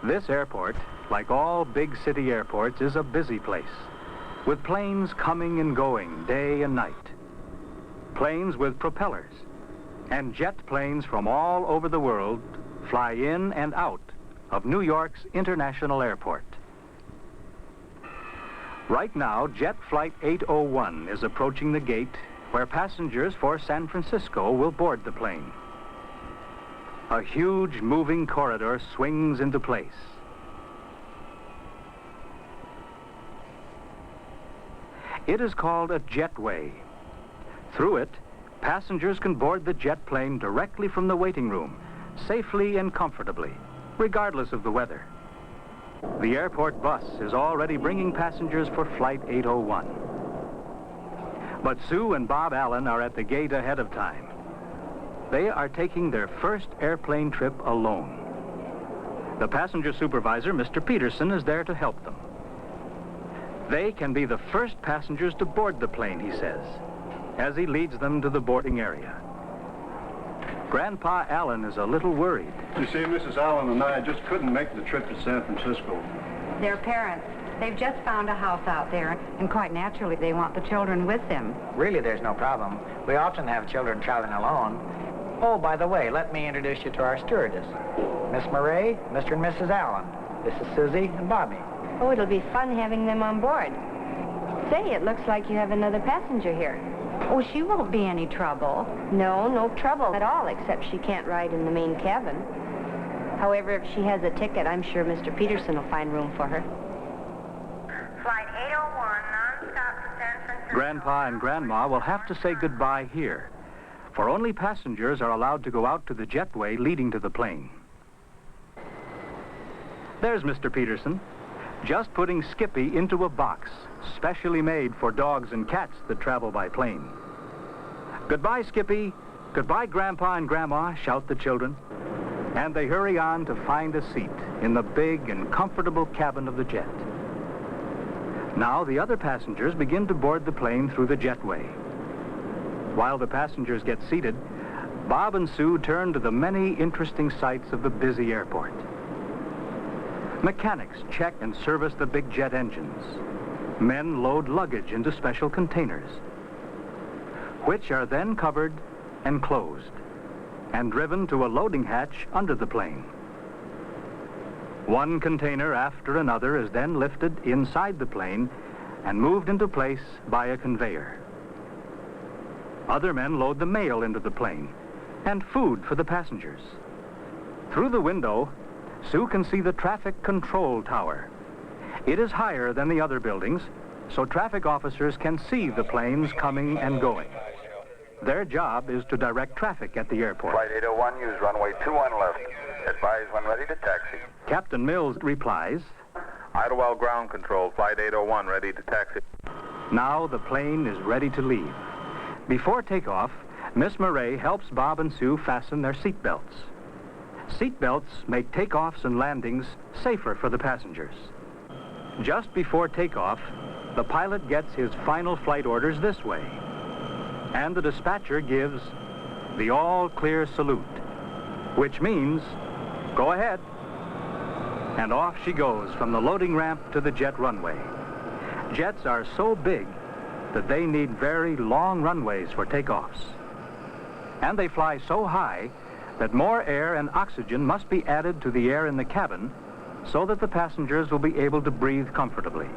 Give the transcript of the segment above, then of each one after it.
This airport, like all big city airports, is a busy place, with planes coming and going day and night. Planes with propellers, and jet planes from all over the world fly in and out of New York's International Airport. Right now, Jet Flight 801 is approaching the gate where passengers for San Francisco will board the plane. A huge moving corridor swings into place. It is called a jetway. Through it, passengers can board the jet plane directly from the waiting room, safely and comfortably, regardless of the weather. The airport bus is already bringing passengers for Flight 801. But Sue and Bob Allen are at the gate ahead of time. They are taking their first airplane trip alone. The passenger supervisor, Mr. Peterson, is there to help them. They can be the first passengers to board the plane, he says, as he leads them to the boarding area. Grandpa Allen is a little worried. You see, Mrs. Allen and I just couldn't make the trip to San Francisco. Their parents, they've just found a house out there, and quite naturally they want the children with them. Really, there's no problem. We often have children traveling alone. Oh, by the way, let me introduce you to our stewardess. Miss Murray, Mr. and Mrs. Allen. This is Susie and Bobby. Oh, it'll be fun having them on board. Say, it looks like you have another passenger here. Oh, she won't be any trouble. No, no trouble at all, except she can't ride in the main cabin. However, if she has a ticket, I'm sure Mr. Peterson will find room for her. Flight 801, non-stop to San Francisco. Grandpa and Grandma will have to say goodbye here, for only passengers are allowed to go out to the jetway leading to the plane. There's Mr. Peterson, just putting Skippy into a box specially made for dogs and cats that travel by plane. Goodbye, Skippy. Goodbye, Grandpa and Grandma, shout the children. And they hurry on to find a seat in the big and comfortable cabin of the jet. Now the other passengers begin to board the plane through the jetway. While the passengers get seated, Bob and Sue turn to the many interesting sights of the busy airport. Mechanics check and service the big jet engines. Men load luggage into special containers, which are then covered and closed and driven to a loading hatch under the plane. One container after another is then lifted inside the plane and moved into place by a conveyor. Other men load the mail into the plane and food for the passengers. Through the window, Sue can see the traffic control tower. It is higher than the other buildings, so traffic officers can see the planes coming and going. Their job is to direct traffic at the airport. Flight 801, use runway 21 left. Advise when ready to taxi. Captain Mills replies, Idlewild ground control, flight 801, ready to taxi. now the plane is ready to leave. Before takeoff, Miss Murray helps Bob and Sue fasten their seatbelts. Seatbelts make takeoffs and landings safer for the passengers. Just before takeoff, the pilot gets his final flight orders this way, and the dispatcher gives the all-clear salute, which means, go ahead. And off she goes from the loading ramp to the jet runway. Jets are so big that they need very long runways for takeoffs. And they fly so high that more air and oxygen must be added to the air in the cabin so that the passengers will be able to breathe comfortably.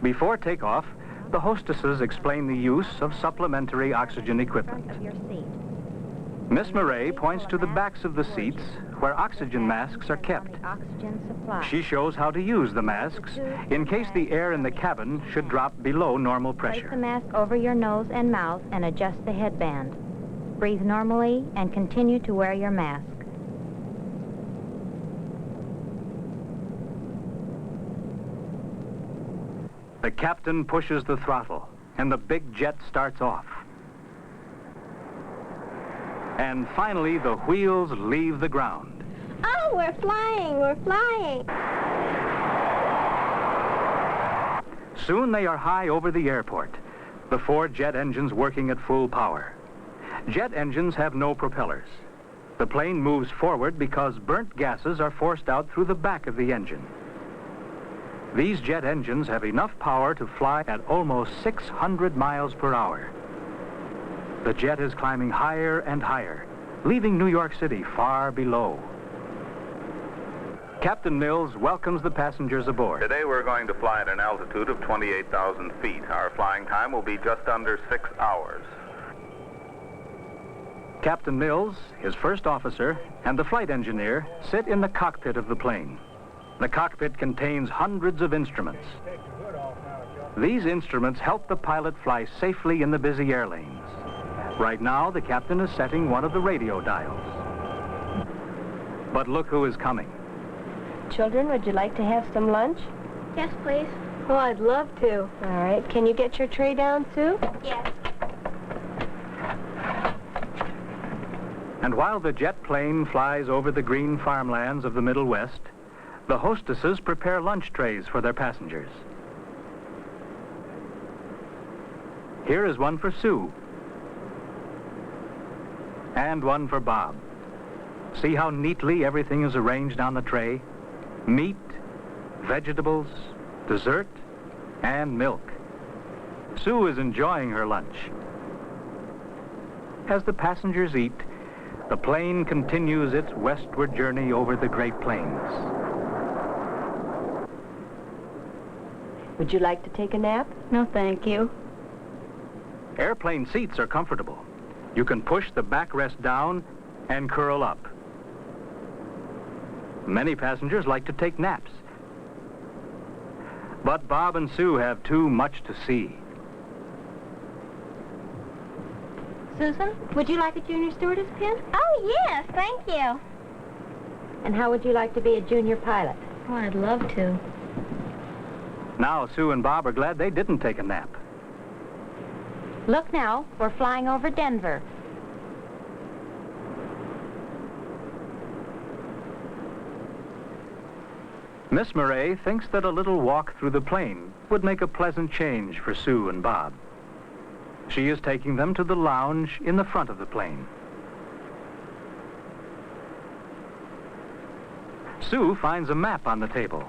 Before takeoff, the hostesses explain the use of supplementary oxygen equipment. Miss Murray points to the backs of the seats where oxygen masks are kept. She shows how to use the masks in case the air in the cabin should drop below normal pressure. Place the mask over your nose and mouth and adjust the headband. Breathe normally and continue to wear your mask. The captain pushes the throttle, and the big jet starts off. And finally, the wheels leave the ground. Oh, we're flying! We're flying! Soon they are high over the airport, the 4 jet engines working at full power. Jet engines have no propellers. The plane moves forward because burnt gases are forced out through the back of the engine. These jet engines have enough power to fly at almost 600 miles per hour. The jet is climbing higher and higher, leaving New York City far below. Captain Mills welcomes the passengers aboard. Today we're going to fly at an altitude of 28,000 feet. Our flying time will be just under 6 hours. Captain Mills, his first officer, and the flight engineer sit in the cockpit of the plane. The cockpit contains hundreds of instruments. These instruments help the pilot fly safely in the busy air lanes. Right now, the captain is setting one of the radio dials. But look who is coming. Children, would you like to have some lunch? Yes, please. Oh, I'd love to. All right. Can you get your tray down, Sue? Yes. And while the jet plane flies over the green farmlands of the Middle West, the hostesses prepare lunch trays for their passengers. Here is one for Sue. And one for Bob. See how neatly everything is arranged on the tray? Meat, vegetables, dessert, and milk. Sue is enjoying her lunch. As the passengers eat, the plane continues its westward journey over the Great Plains. Would you like to take a nap? No, thank you. Airplane seats are comfortable. You can push the backrest down and curl up. Many passengers like to take naps. But Bob and Sue have too much to see. Susan, would you like a junior stewardess pin? Oh, yes, thank you. And how would you like to be a junior pilot? Oh, I'd love to. Now Sue and Bob are glad they didn't take a nap. Look now, we're flying over Denver. Miss Murray thinks that a little walk through the plane would make a pleasant change for Sue and Bob. She is taking them to the lounge in the front of the plane. Sue finds a map on the table.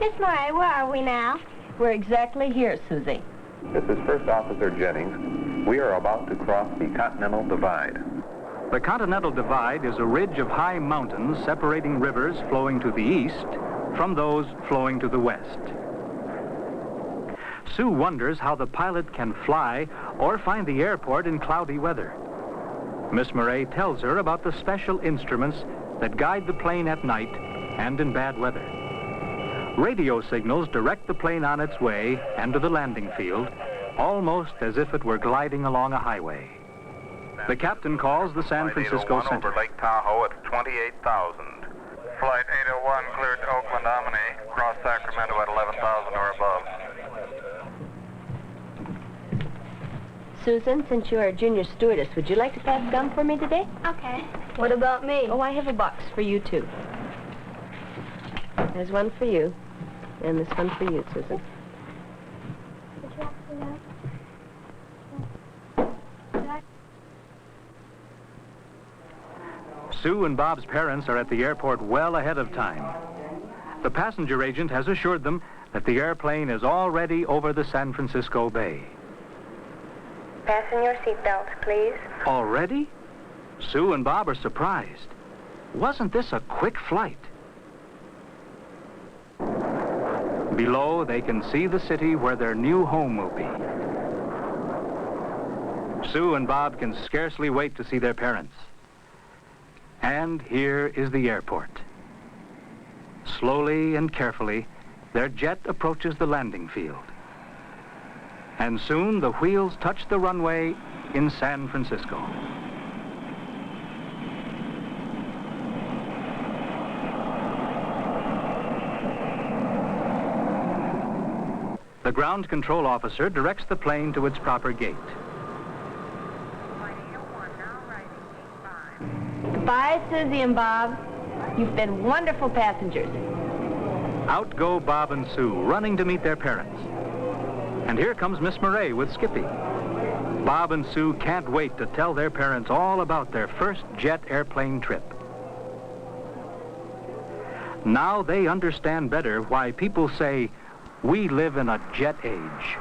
Miss Murray, where are we now? We're exactly here, Susie. This is First Officer Jennings. We are about to cross the Continental Divide. The Continental Divide is a ridge of high mountains separating rivers flowing to the east from those flowing to the west. Sue wonders how the pilot can fly or find the airport in cloudy weather. Miss Murray tells her about the special instruments that guide the plane at night and in bad weather. Radio signals direct the plane on its way and to the landing field, almost as if it were gliding along a highway. The captain calls the San Francisco Center. Over Lake Tahoe at 28,000. Flight 801 cleared to Oakland Omni. Cross Sacramento at 11,000 or above. Susan, since you are a junior stewardess, would you like to pass gum for me today? Okay. What about me? Oh, I have a box for you, too. There's one for you. And this one for you, Susan. Sue and Bob's parents are at the airport well ahead of time. The passenger agent has assured them that the airplane is already over the San Francisco Bay. Fasten your seatbelts, please. Already? Sue and Bob are surprised. Wasn't this a quick flight? Below, they can see the city where their new home will be. Sue and Bob can scarcely wait to see their parents. And here is the airport. Slowly and carefully, their jet approaches the landing field. And soon the wheels touch the runway in San Francisco. The ground control officer directs the plane to its proper gate. Flight 801 now rising gate 5. Goodbye, Susie and Bob. You've been wonderful passengers. Out go Bob and Sue, running to meet their parents. And here comes Miss Murray with Skippy. Bob and Sue can't wait to tell their parents all about their first jet airplane trip. Now they understand better why people say, we live in a jet age.